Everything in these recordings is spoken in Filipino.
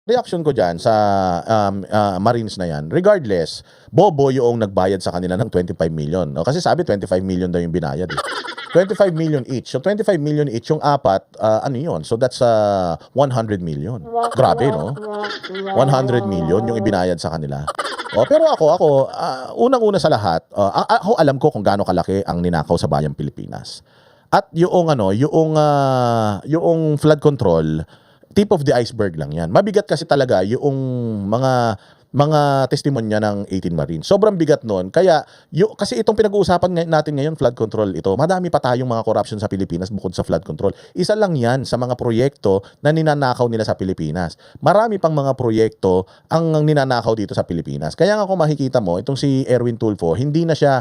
reaction ko dyan sa Marines na yan, regardless, bobo yung nagbayad sa kanila ng 25 million. No? Kasi sabi 25 million daw yung binayad. 25 million each. So 25 million each, yung apat, ano yun? So that's 100 million. Grabe, no? 100 million yung ibinayad sa kanila. Pero ako, unang-una sa lahat, ako alam ko kung gaano kalaki ang ninakaw sa bayang Pilipinas. At yung flood control, tip of the iceberg lang yan. Mabigat kasi talaga yung mga testimonya ng 18 Marines. Sobrang bigat nun. Kaya, kasi itong pinag-uusapan natin ngayon, flood control ito, madami pa tayong mga corruption sa Pilipinas bukod sa flood control. Isa lang yan sa mga proyekto na ninanakaw nila sa Pilipinas. Marami pang mga proyekto ang ninanakaw dito sa Pilipinas. Kaya nga kung makikita mo, itong si Erwin Tulfo, hindi na siya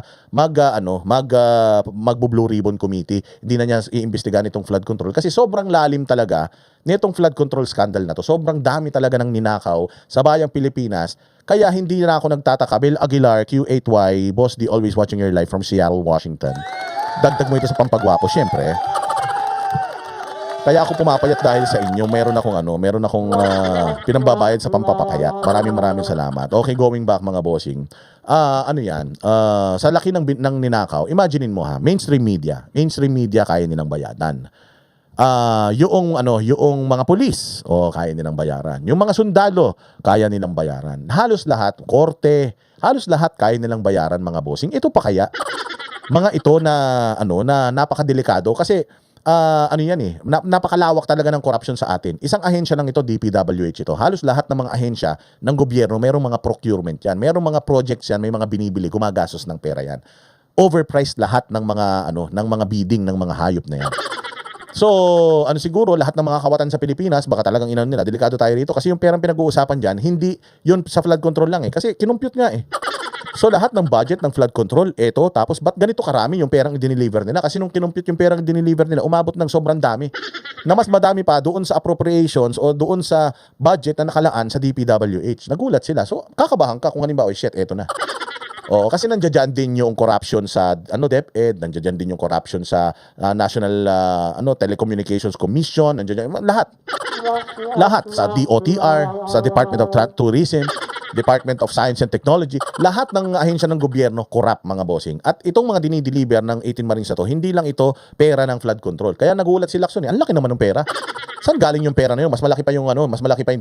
magbo-blue ribbon committee. Hindi na niya iimbestigahan itong flood control kasi sobrang lalim talaga nitong flood control scandal na to. Sobrang dami talaga ng ninakaw sa bayang Pilipinas. Kaya hindi na ako nagtataka. Bill Aguilar, Q8Y, Boss D, always watching your live from Seattle, Washington. Dagdag mo ito sa pampagwapo, syempre. Kaya ako pumapayat dahil sa inyo. Meron akong pinambabayad sa pampapapayat. Maraming salamat. Okay, going back mga bossing. Sa laki ng ninakaw, imaginein mo mainstream media kaya nilang bayadan. Yung mga pulis, kaya nilang bayaran. Yung mga sundalo, kaya nilang bayaran. Halos lahat, korte, halos lahat kaya nilang bayaran mga bossing. Ito pa kaya? Mga ito na napakadelikado kasi napakalawak talaga ng corruption sa atin. Isang ahensya lang ito, DPWH ito. Halos lahat ng mga ahensya ng gobyerno, merong mga procurement yan, merong mga projects yan, may mga binibili, gumagastos ng pera yan. Overpriced lahat ng mga bidding ng mga hayop na yan. So, siguro lahat ng mga kawatan sa Pilipinas, baka talagang nila, delikado tayo rito kasi yung perang pinag-uusapan diyan, hindi yun sa flood control lang kasi kinumpute nga So, lahat ng budget ng flood control, tapos ba't ganito karami yung perang i-deliver nila? Kasi nung kinumpute yung perang i-deliver nila, umabot ng sobrang dami. Na mas madami pa doon sa appropriations o doon sa budget na nakalaan sa DPWH. Nagulat sila. So, kakabahan ka kung halimbawa, eto na. Kasi nandiyan din yung corruption sa DepEd, nandiyan din yung corruption sa National Telecommunications Commission, nandiyan lahat. Lahat sa DOTR, sa Department of Tourism, Department of Science and Technology, lahat ng ahensya ng gobyerno corrupt mga bossing. At itong mga dinideliver ng 18 Marines na to, hindi lang ito pera ng flood control. Kaya nagulat si Lacson, ang laki naman ng pera. Saan galing yung pera na yun? Mas malaki pa yung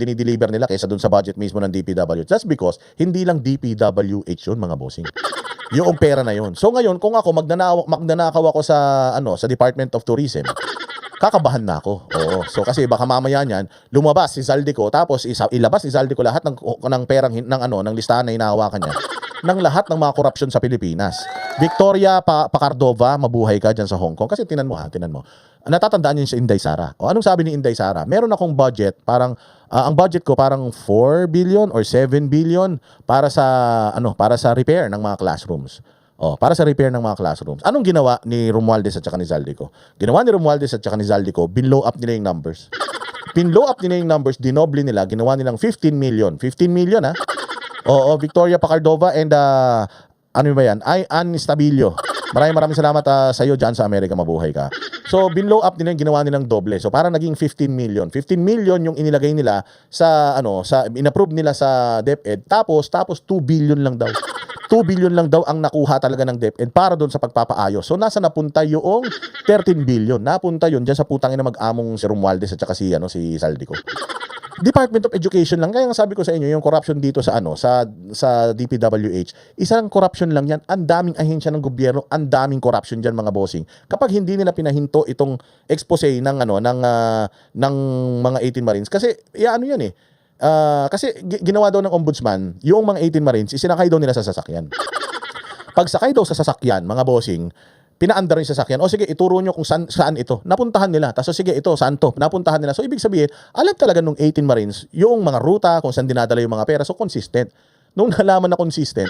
dinideliver nila kaysa dun sa budget mismo ng DPWH. That's because hindi lang DPWH yun mga bossing. Yung pera na yun. So ngayon, kung ako magnanakaw ako sa Department of Tourism, kakabahan na ako. So kasi baka mamaya niyan lumabas si Zaldico tapos ilabas si Zaldico lahat ng perang ng listahan na hinahawakan niya ng lahat ng mga korupsyon sa Pilipinas. Victoria Pacardova, mabuhay ka diyan sa Hong Kong kasi tinan mo. Natatandaan niyo si Inday Sara. Anong sabi ni Inday Sara? Meron akong budget, parang ang budget ko parang 4 billion or 7 billion para sa repair ng mga classrooms. Para sa repair ng mga classrooms. Anong ginawa ni Romualdez at saka ni Zaldico? Ginawa ni Romualdez at saka ni Zaldico, binlow up nila yung numbers. Binlow up nila yung numbers, dinoble nila, ginawa nilang 15 million. 15 million Victoria Pacardova and Ann Stabilio. Maraming salamat sa iyo dyan sa Amerika, mabuhay ka. So, binlow up nila yung ginawa nilang doble. So, parang naging 15 million. 15 million yung inilagay nila inapprove nila sa DepEd. Tapos 2 billion lang daw. 2 billion lang daw ang nakuha talaga ng DepEd para doon sa pagpapaayos. So, nasa napunta yung 13 billion. Napunta yun dyan sa putangin na mag-among si Romualdez at saka si Zaldico. Department of Education lang. Kaya nga sabi ko sa inyo, yung corruption dito sa DPWH, isang corruption lang yan. Ang daming ahensya ng gobyerno, ang daming corruption diyan mga bossing. Kapag hindi nila pinahinto itong expose ng mga 18 Marines kasi kasi ginawa daw ng ombudsman, yung mga 18 Marines isinakay daw nila sa sasakyan. Pag sakay daw sa sasakyan, mga bossing, pinaandar yung sasakyan. Sige, ituro nyo kung saan ito. Napuntahan nila. Tapos sige, ito, saan to? Napuntahan nila. So, ibig sabihin, alam talaga nung 18 Marines, yung mga ruta, kung saan dinadala yung mga pera. So, consistent. Nung nalaman na consistent,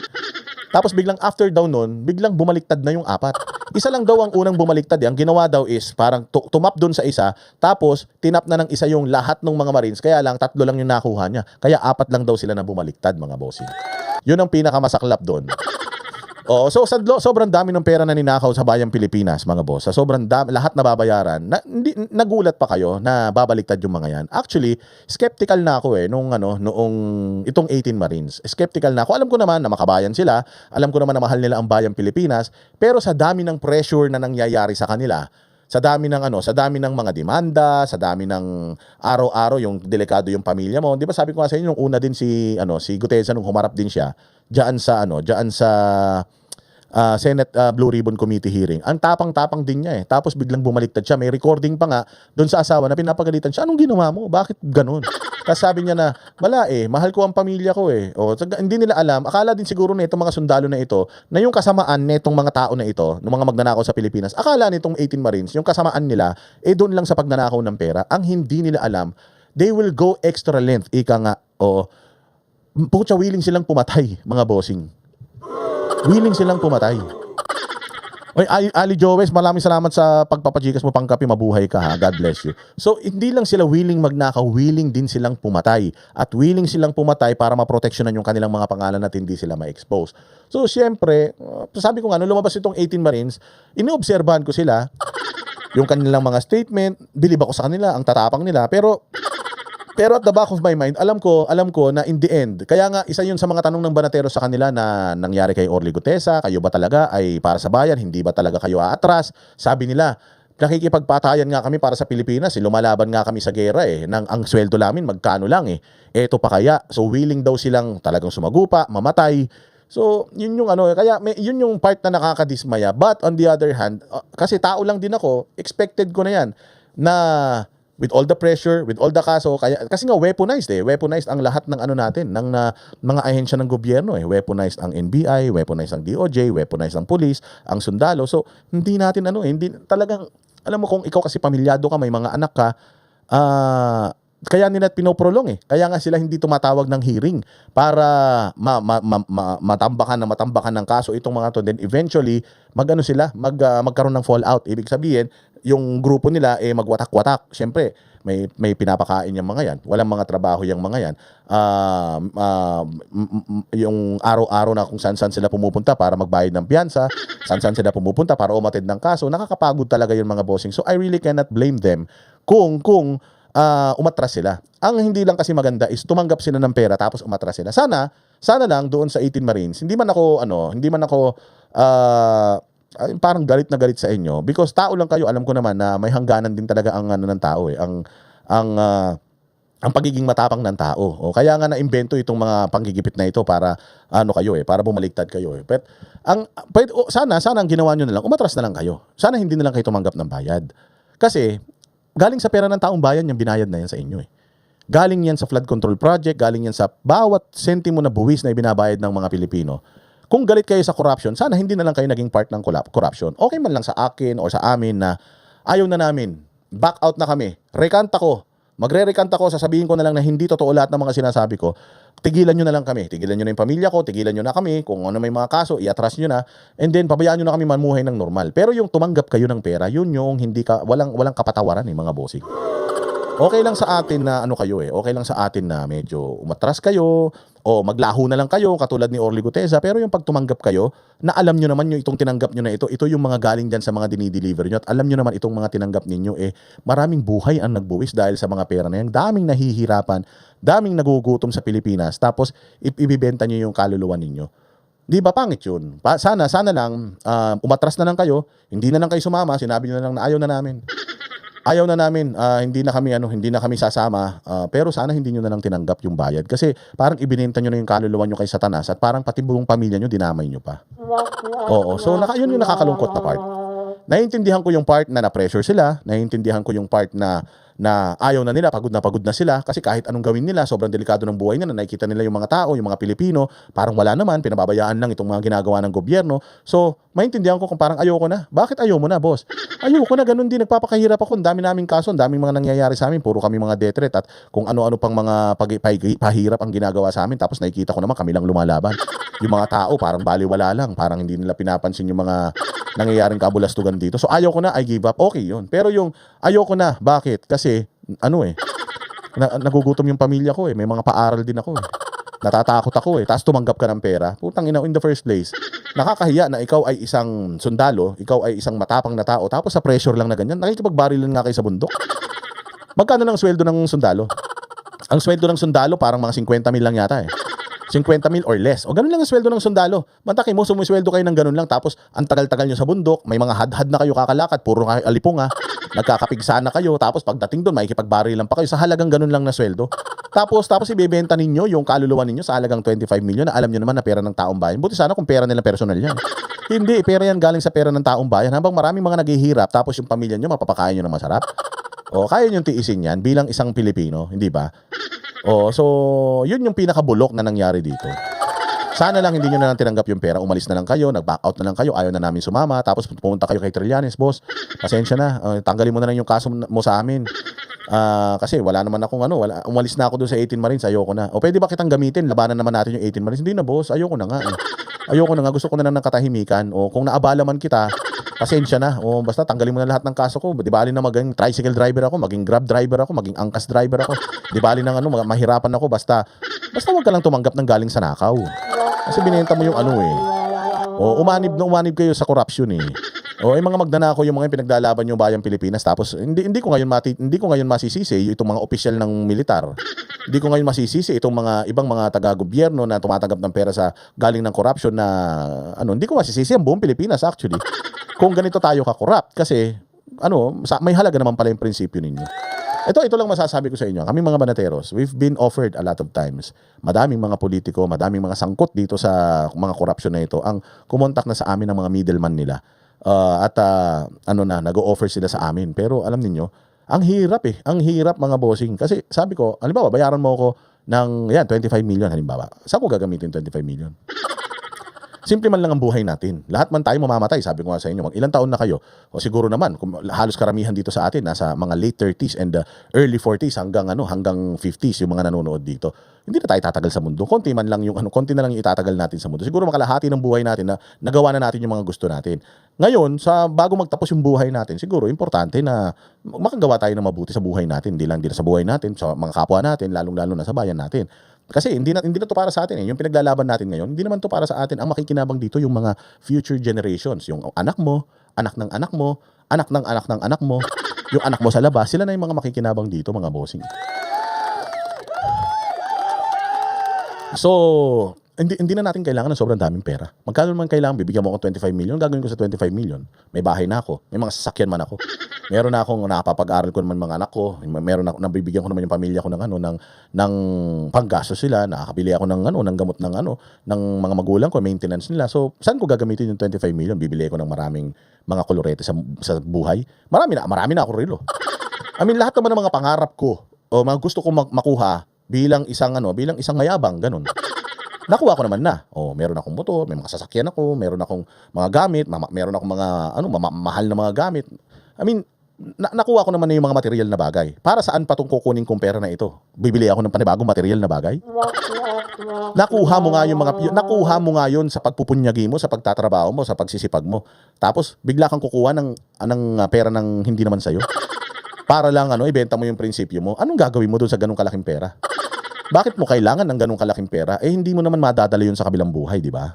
tapos biglang after daw nun, biglang bumaliktad na yung apat. Isa lang daw ang unang bumaliktad. Ang ginawa daw is, parang tumap dun sa isa, tapos tinap na ng isa yung lahat ng mga Marines. Kaya lang, 3 lang yung nakuha niya. Kaya 4 lang daw sila na bumaliktad, mga bossing. Yun ang pinakamasaklap dun. Oo, so sobrang dami ng pera na ninakaw sa bayang Pilipinas, mga boss. Sa sobrang dami, lahat nababayaran. Hindi nagulat pa kayo na babaliktad yung mga 'yan. Actually, skeptical na ako noong itong 18 Marines. Skeptical na ako. Alam ko naman na makabayan sila. Alam ko naman na mahal nila ang bayang Pilipinas, pero sa dami ng pressure na nangyayari sa kanila, sa dami ng mga demanda, sa dami ng araw-araw yung delikado yung pamilya mo. 'Di ba sabi ko nga sa inyo nung una din si Gutesa nung humarap din siya diyan sa Senate Blue Ribbon Committee hearing. Ang tapang-tapang din niya eh. Tapos biglang bumaliktad siya. May recording pa nga doon sa asawa na pinapagalitan siya. Anong ginawa mo? Bakit ganun? Tapos sabi niya na, wala mahal ko ang pamilya ko eh. O, hindi nila alam. Akala din siguro na itong mga sundalo na ito, na yung kasamaan nitong mga tao na ito, ng mga magnanakaw sa Pilipinas, akala nitong 18 Marines, yung kasamaan nila, doon lang sa pagnanakaw ng pera. Ang hindi nila alam, they will go extra length. Ika nga, pucha, willing silang pumatay, mga bossing. Willing silang pumatay. Oy, Ali Joes, maraming salamat sa pagpapajikas mo pang kape. Mabuhay ka ha. God bless you. So, hindi lang sila willing magnakaw, willing din silang pumatay. At willing silang pumatay para maproteksyonan yung kanilang mga pangalan at hindi sila ma-expose. So, siyempre, sabi ko nga, nung lumabas itong 18 Marines, iniobserbahan ko sila, yung kanilang mga statement, bilib ako sa kanila, ang tatapang nila, pero at the back of my mind, alam ko na in the end, kaya nga isa yun sa mga tanong ng Banatero sa kanila na nangyari kay Orly Gutesa, kayo ba talaga ay para sa bayan, hindi ba talaga kayo aatras? Sabi nila, nakikipagpatayan nga kami para sa Pilipinas, lumalaban nga kami sa gera ang sweldo namin magkano lang eto pa kaya, so willing daw silang talagang sumagupa, mamatay. So, yun yung yun yung part na nakakadismaya. But on the other hand, kasi tao lang din ako, expected ko na yan na with all the pressure, with all the kaso, kasi nga weaponized weaponized ang lahat ng natin, ng mga ahensya ng gobyerno weaponized ang NBI, weaponized ang DOJ, weaponized ang police, ang sundalo. So, hindi natin hindi talagang, alam mo kung ikaw kasi pamilyado ka, may mga anak ka, kaya nila pinoprolong Kaya nga sila hindi tumatawag ng hearing para matambakan ng kaso itong mga to. Then eventually, magkaroon ng fallout. Ibig sabihin, yung grupo nila magwatak-watak. Siyempre, may pinapakain yung mga yan. Walang mga trabaho yung mga yan. Yung araw-araw na kung saan-saan sila pumupunta para magbayad ng piyansa, saan-saan sila pumupunta para umatid ng kaso, nakakapagod talaga yung mga bossing. So I really cannot blame them kung umatras sila. Ang hindi lang kasi maganda is tumanggap sila ng pera tapos umatras sila. Sana lang doon sa 18 Marines, hindi man ako parang galit na galit sa inyo because tao lang kayo. Alam ko naman na may hangganan din talaga ang ng tao ang pagiging matapang ng tao. O kaya nga na-imbento itong mga panggigipit na ito para para bumaliktad kayo But sana ang ginawa niyo na lang, umatras na lang kayo. Sana hindi na lang kayo tumanggap ng bayad. Kasi galing sa pera ng taong bayan yung binayad na yan sa inyo Galing yan sa flood control project, galing yan sa bawat sentimo na buwis na ibinabayad ng mga Pilipino. Kung galit kayo sa corruption, sana hindi na lang kayo naging part ng corruption. Okay man lang sa akin o sa amin na ayaw na namin, back out na kami, magre-recant ako, sasabihin ko na lang na hindi totoo lahat ng mga sinasabi ko, tigilan nyo na lang kami, tigilan nyo na yung pamilya ko, tigilan nyo na kami, kung may mga kaso, iatras nyo na, and then pabayaan nyo na kami mamuhay ng normal. Pero yung tumanggap kayo ng pera, yun yung walang kapatawaran mga bossing. Okay lang sa atin na okay lang sa atin na medyo umatras kayo o maglaho na lang kayo katulad ni Orly Gutesa, pero yung pagtumanggap kayo na alam nyo naman yung itong tinanggap nyo na ito yung mga galing dyan sa mga dinideliver nyo at alam nyo naman itong mga tinanggap ninyo maraming buhay ang nagbuwis dahil sa mga pera na yan, daming nahihirapan, daming nagugutom sa Pilipinas, tapos ibibenta nyo yung kaluluwa ninyo. Di ba pangit yun? Sana lang umatras na lang kayo, hindi na lang kayo sumama, sinabi nyo na lang na ayaw na namin, hindi na kami sasama, pero sana hindi nyo na lang tinanggap yung bayad kasi parang ibinenta nyo na yung kaluluwa nyo kay Satanas at parang pati buong pamilya nyo dinamay nyo pa. Oo, so yun yung nakakalungkot na part. Naiintindihan ko yung part na na-pressure sila, naiintindihan ko yung part na ayaw na nila, pagod na sila kasi kahit anong gawin nila, sobrang delikado ng buhay nila, nakikita nila yung mga tao, yung mga Pilipino, parang wala naman, pinababayaan lang itong mga ginagawa ng gobyerno. So, maintindihan ko kung parang ayoko na. Bakit ayaw mo na, boss? Ayoko na, ganun din, nagpapakahirap ako, ang dami naming kaso, ang daming mga nangyayari sa amin, puro kami mga death threat at kung ano-ano pang mga pahirap ang ginagawa sa amin, tapos nakikita ko naman kami lang lumalaban. Yung mga tao, parang baliwala lang, parang hindi nila pinapansin yung mga nangyayaring kabulastugan dito. So, ayaw ko na, I give up. Okay yun. Pero yung ayoko na, bakit? Kasi, nagugutom yung pamilya ko may mga paaral din ako Natatakot ako tapos tumanggap ka ng pera. Putang ina, in the first place. Nakakahiya na ikaw ay isang sundalo, ikaw ay isang matapang na tao, tapos sa pressure lang na ganyan, nakikipagbarilan nga kayo sa bundok. Magkano ng sweldo ng sundalo? Ang sweldo ng sundalo parang mga 50 mil lang yata 50 mil or less. O ganun lang ang sweldo ng sundalo. Mantakin mo, sumusweldo kayo ng ganun lang, tapos ang tagal-tagal nyo sa bundok, may mga hadhad na kayo kakalakad, puro kayo alipunga, nagkakapigsa na kayo, tapos pagdating doon, makikipagbarilan pa kayo sa halagang ganun lang na sweldo. Tapos ibebenta ninyo yung kaluluwa ninyo sa halagang 25 million na alam nyo naman na pera ng taong bayan. Buti sana kung pera nila personal yan. Hindi, pera yan galing sa pera ng taong bayan. Habang maraming mga naghihirap, tapos yung pamilya nyo, mapapakain nyo ng masarap. O, kaya nyo tiisin yan bilang isang Pilipino, hindi ba? O, so, yun yung pinakabulok na nangyari dito. Sana lang hindi nyo na lang tinanggap yung pera, umalis na lang kayo, nag-back out na lang kayo, ayaw na namin sumama, tapos pumunta kayo kay Trillanes, boss, pasensya na, tanggalin mo na lang yung kaso mo sa amin. Kasi wala naman akong umalis na ako doon sa 18 Marines, ayoko na. O pwede ba kitang gamitin? Labanan naman natin yung 18 Marines. Hindi na, boss, ayoko na nga. Ayoko na nga, gusto ko na lang ng katahimikan. O kung naabala man kita, pasensya na. O basta tanggalin mo na lahat ng kaso ko. Di bali na maging tricycle driver ako, maging grab driver ako, maging angkas driver ako. Di bali na mahirapan ako, basta wag ka lang tumanggap ng galing sa nakaw. Kasi binenta mo yung O umanib kayo sa corruption O yung mga magnanakaw, yung mga pinaglalaban yung bayang Pilipinas, tapos hindi ko ngayon masisisi itong mga opisyal ng militar. Hindi ko ngayon masisisi itong mga ibang mga taga-gobyerno na tumatanggap ng pera sa galing ng corruption na hindi ko masisisi ang buong Pilipinas actually. Kung ganito tayo ka-corrupt kasi may halaga naman pala yung prinsipyo ninyo. Ito lang masasabi ko sa inyo. Kami mga banateros, we've been offered a lot of times. Madaming mga politiko, madaming mga sangkot dito sa mga corruption na ito ang kumontak na sa amin ng mga middleman nila. Nag-o-offer sila sa amin. Pero alam niyo, ang hirap Ang hirap mga bossing. Kasi sabi ko, halimbawa, bayaran mo ako ng 25 million halimbawa. Saan ko gagamitin 25 million? Simple man lang ang buhay natin. Lahat man tayo mamamatay. Sabi ko nga sa inyo, ilang taon na kayo? O siguro naman, halos karamihan dito sa atin, nasa mga late 30s and early 40s hanggang 50s yung mga nanonood dito. Hindi na tayo tatagal sa mundo. Konti na lang yung itatagal natin sa mundo. Siguro makalahati ng buhay natin na nagawa na natin yung mga gusto natin. Ngayon, bago magtapos yung buhay natin, siguro importante na makagawa tayo ng mabuti sa buhay natin. Hindi lang sa buhay natin, sa mga kapwa natin, lalong-lalo na sa bayan natin. Kasi hindi na to para sa atin Yung pinaglalaban natin ngayon, hindi naman to para sa atin. Ang makikinabang dito yung mga future generations, yung anak mo, anak ng anak mo, anak ng anak ng anak mo, yung anak mo sa labas, sila na yung mga makikinabang dito, mga bossing. So, hindi na natin kailangan ng sobrang daming pera. Magkano naman kailangan? Bibigyan mo ako 25 million, gagawin ko sa 25 million. May bahay na ako, may mga sasakyan man ako. Meron na akong nakapapag-aral ko naman mga anak ko. Meron na nabibigyan ko naman yung pamilya ko ng panggastos sila, nakakabili ako ng gamot ng mga magulang ko, maintenance nila. So, saan ko gagamitin yung 25 million? Bibili ko ng maraming mga kolorete sa buhay. Marami na ako rilo. Lahat naman ng mga pangarap ko o mga gusto ko makuha bilang isang mayabang, ganun. Nakuha ko naman na. Meron akong motor, may mga sasakyan ako, meron akong mga gamit, meron akong mga mahal na mga gamit. Nakuha ko naman na yung mga material na bagay. Para saan pa tong kukunin kong pera na ito? Bibili ako ng panibagong material na bagay? Nakuha mo nga yun sa pagpupunyagi mo, sa pagtatrabaho mo, sa pagsisipag mo. Tapos bigla kang kukuha ng pera ng hindi naman sa'yo. Para lang ibenta mo yung prinsipyo mo. Anong gagawin mo doon sa ganung kalaking pera? Bakit mo kailangan ng ganung kalaking pera? Hindi mo naman madadala yun sa kabilang buhay, di ba?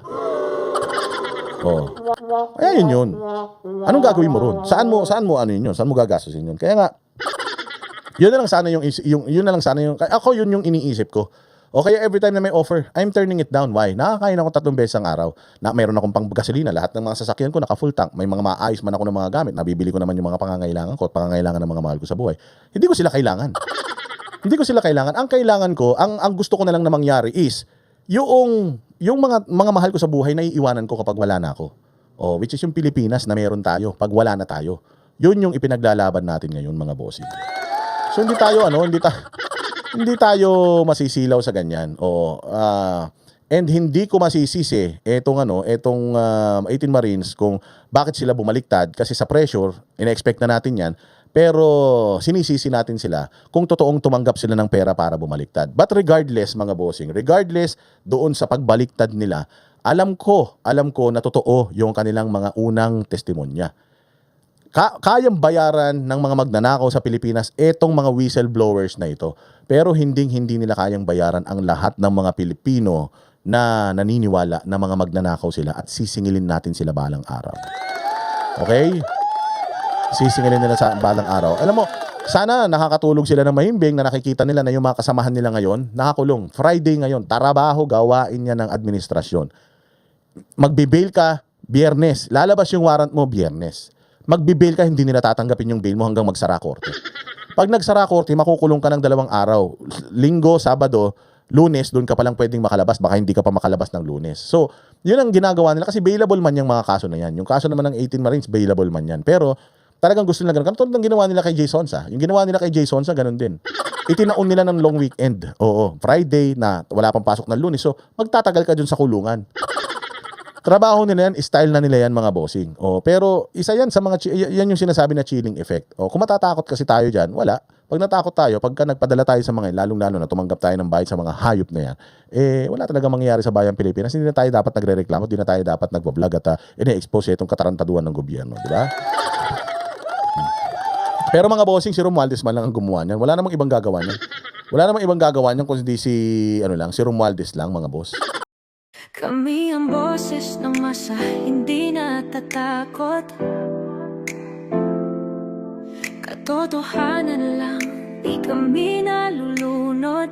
Kaya yun. Anong gagawin mo ron? Saan mo yun? Saan mo gagastusin yun? Kaya nga, yun na lang sana ako yun yung iniisip ko. O kaya every time na may offer, I'm turning it down. Why? Nakakain ako 3 beses ang araw. Mayroon akong pang-gasolina. Lahat ng mga sasakyan ko naka-full tank. May mga maayos man ako ng mga gamit. Nabibili ko naman yung mga pangangailangan ko at pangangailangan ng mga mahal ko sa buhay. Hindi ko sila kailangan. Ang kailangan ko, ang gusto ko na lang na mangyari is yung mga mahal ko sa buhay na iiwanan ko kapag wala na ako. Which is yung Pilipinas na meron tayo pag wala na tayo. Yun yung ipinaglalaban natin ngayon, mga bossing. So hindi tayo masisilaw sa ganyan. And hindi ko masisisi etong 18 Marines kung bakit sila bumaliktad kasi sa pressure, ina-expect na natin 'yan. Pero sinisisi natin sila kung totoong tumanggap sila ng pera para bumaliktad. But regardless, mga bossing, regardless doon sa pagbaliktad nila, alam ko na totoo yung kanilang mga unang testimonya. kayang bayaran ng mga magnanakaw sa Pilipinas etong mga whistleblowers na ito. Pero hindi nila kayang bayaran ang lahat ng mga Pilipino na naniniwala na mga magnanakaw sila at sisingilin natin sila balang araw. Okay? Sisingilin nila sa balang araw. Alam mo, sana nakakatulog sila ng mahimbing na nakikita nila na yung mga kasamahan nila ngayon, nakakulong. Friday ngayon, trabaho, gawain niya ng administrasyon. Magbibail ka, Biyernes. Lalabas yung warrant mo, Biyernes. Magbibail ka, hindi nila tatanggapin yung bail mo hanggang magsara korte. Pag nagsara korte, makukulong ka ng 2 araw. Linggo, Sabado, Lunes, doon ka palang pwedeng makalabas. Baka hindi ka pa makalabas ng Lunes. So, yun ang ginagawa nila kasi bailable man yung mga kaso na yan. Yung kaso naman ng 18 Marines, bailable man yan. Pero, talagang gusto nila ganun. Katulad ng ginawa nila kay Jay Sonsa. Yung ginawa nila kay Jay Sonsa, ganun din. Itinaon nila ng long weekend. Oo, Friday na wala pang pasok ng Lunes. So, magtatagal ka dun sa kulungan. Trabaho nila yan, style na nila yan mga bossing. Pero isa yan sa mga, yan yung sinasabi na chilling effect. Kung matatakot kasi tayo dyan, wala. Pag natakot tayo, pagka nagpadala tayo sa mga, lalong-lalo na tumanggap tayo ng bayad sa mga hayop na yan, wala talaga mangyayari sa bayang Pilipinas. Hindi na tayo dapat nagre-reklamo, hindi na tayo dapat nagbablog at ine-expose itong katarantaduan ng gobyerno. Di ba? Pero mga bossing, si Romualdez man lang ang gumawa niyan. Wala namang ibang gagawa niyan. Wala namang ibang gagawa niyan kung hindi si Romualdez lang, mga boss. Kami ang boses ng masa, hindi natatakot. Katotohanan lang, di kami nalulunod.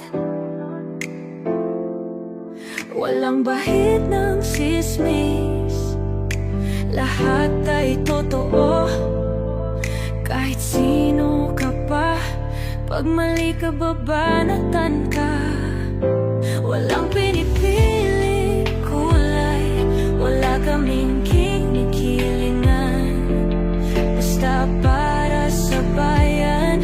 Walang bahid ng sismis, lahat ay totoo. Kahit sino ka pa, pag mali ka babanatan ka. Walang pinipili kulay, wala kaming kinikilingan. Basta para sa bayan,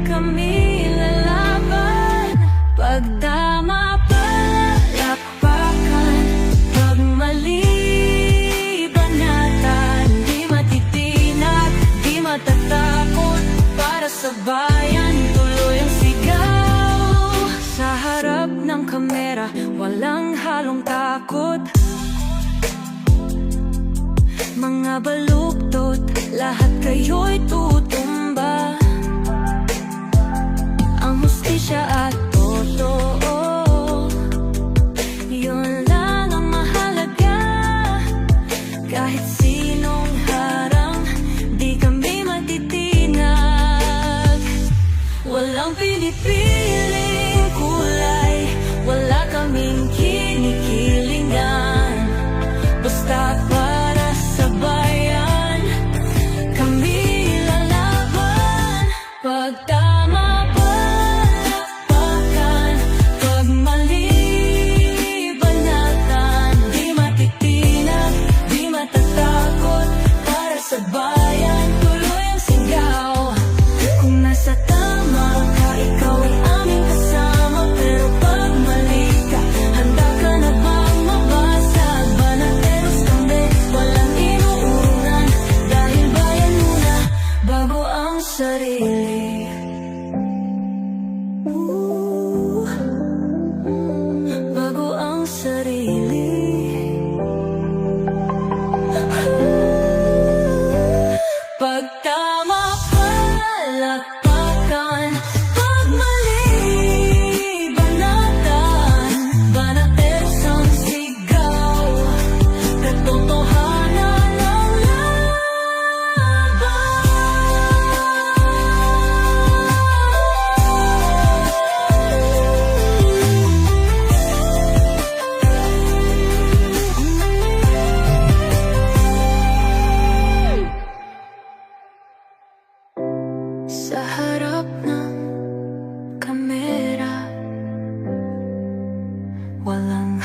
kami lalaban. Pag tama palakpakan, pag mali banatan. Di matitinag, di matatakot, para sa bayan tuloy ang sigaw. Sa harap ng kamera, walang halong takot. Mga baluktot, lahat kayo'y tutumba. Ang hustisya at totoo, yun lang ang mahalaga. Kahit sinong harang, di kami matitinag. Walang pinipiling kulay, wala kaming kinikilingan. Basta para sa bayan, kami lalaban. Pag tama palakpakan, pag mali banatan. Di matitinag, di matatakot, para sa bayan tuloy ang sigaw. Kung nasa tama ka, ikaw ay aming kasama. Pero pag mali ka, handa ka na bang mabasag? Banateros kami, walang inuunan. Dahil bayan muna, bago ang sarili. Bago ang sarili. Pag tama palakpakan, pag mali banatan. Banateros ang sigaw, katotohanan ang laban. Sa harap ng kamera, walang